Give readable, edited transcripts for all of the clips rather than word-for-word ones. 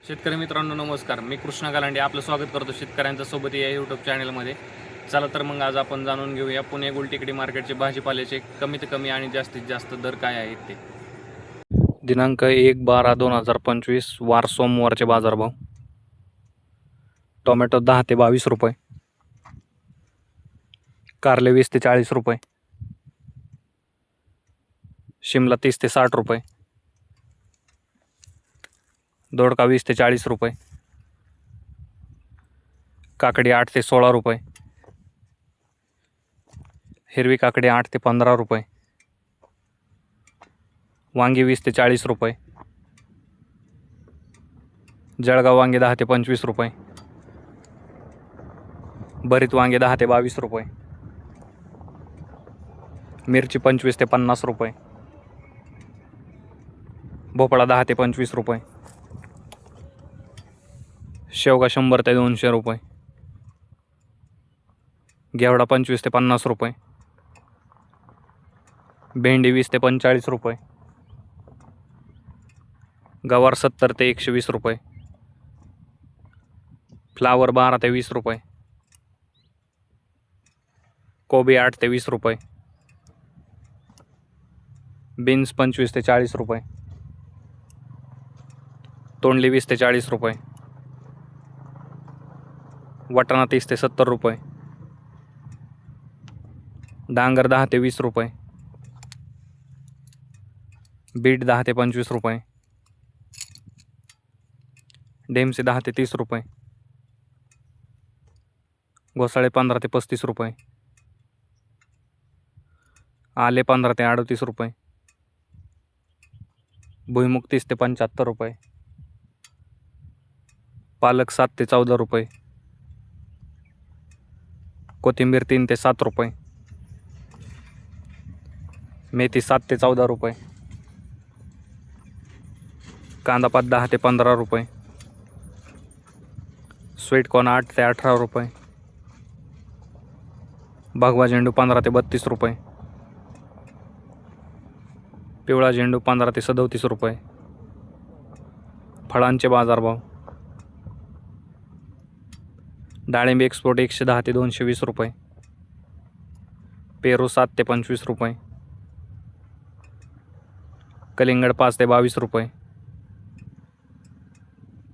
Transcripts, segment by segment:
शेतकरी मित्रांनो नमस्कार. मी कृष्णा गालांडे आपलं स्वागत करतो शेतकऱ्यांच्या सोबत या यूट्यूब चॅनलमध्ये. चला तर मग आज आपण जाणून घेऊया पुणे गुलटेकडी मार्केटचे भाजीपाल्याचे कमीत कमी आणि जास्तीत जास्त दर काय आहेत ते. दिनांक 1/12/2025 वार सोमवारचे बाजारभाव. टोमॅटो 10 ते 22 रुपये, कारले 20 ते 40 रुपये, शिमला 30 ते 60 रुपये, दोडका 20 ते 40 रुपये, काकडी 8 ते 16 रुपये, हिरवी काकडी 8 ते 15 रुपये, वांगी 20 ते 40 रुपये, जळगाव वांगे 10 ते 25 रुपये, भरीत वांगे 10 ते 22 रुपये, मिरची 25 ते 50 रुपये, भोपळा 10 ते 25 रुपये, शेवगा 100 ते 200 रुपये, घेवडा 25 ते 50 रुपये, भेंडी 20 ते 45 रुपये, गवार 70 ते 120 रुपये, फ्लावर 12 ते 20 रुपये, कोबी 8 ते 20 रुपये, बीन्स 25 ते 40 रुपये, तोंडली 20 ते 40 रुपये, वाटाणा 30 ते 70 रुपये, डांगर 10 ते 20 रुपये, बीट 10 ते 25 रुपये, ढेमसे 10 ते 30 रुपये, घोसाळे 15 ते 35 रुपये, आले 15 ते 38 रुपये, भुईमुग 30 ते 75 रुपये, पालक 7 ते 14 रुपये, कोथिंबीर 3 ते 7 रुपये, मेथी 7 ते 14 रुपये, कांदापात 10 ते 15 रुपये, स्वीटकॉर्न 8 ते 18 रुपये, भगवा झेंडू 15 ते 32 रुपये, पिवळा झेंडू 15 ते 37 रुपये. फळांचे बाजारभाव. डाळिंब एक्सपोर्ट 110 ते 220 रुपये, पेरू 7 ते 25 रुपये, कलिंगड 5 ते 22 रुपये,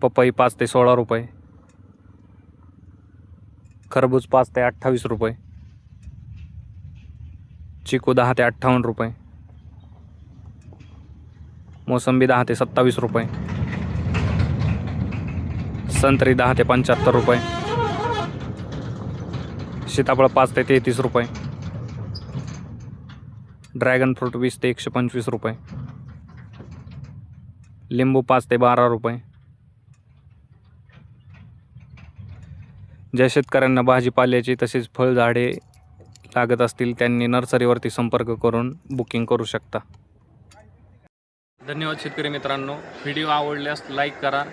पपई 5 ते 16 रुपये, खरबूज 5 ते 28 रुपये, चिकू 10 ते 58 रुपये, मोसंबी 10 ते 27 रुपये, संत्री 10 ते 75 रुपये, सीताफळ 5 ते 33 रुपये, ड्रॅगन फ्रूट 20 ते 125 रुपये, लिंबू 5 ते 12 रुपये. ज्या शेतकऱ्यांना भाजीपाल्याची तसेच फळझाडे लागत असतील त्यांनी नर्सरीवरती संपर्क करून बुकिंग करू शकता. धन्यवाद शेतकरी मित्रांनो. व्हिडिओ आवडल्यास लाईक करा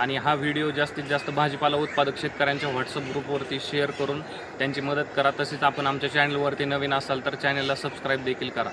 आणि हा व्हिडिओ जास्तीत जास्त भाजीपाला उत्पादक शेतकऱ्यांच्या व्हॉट्सअप ग्रुपवरती शेअर करून त्यांची मदत करा. तसेच आपण आमच्या चॅनलवरती नवीन असाल तर चॅनलला सबस्क्राईब देखील करा.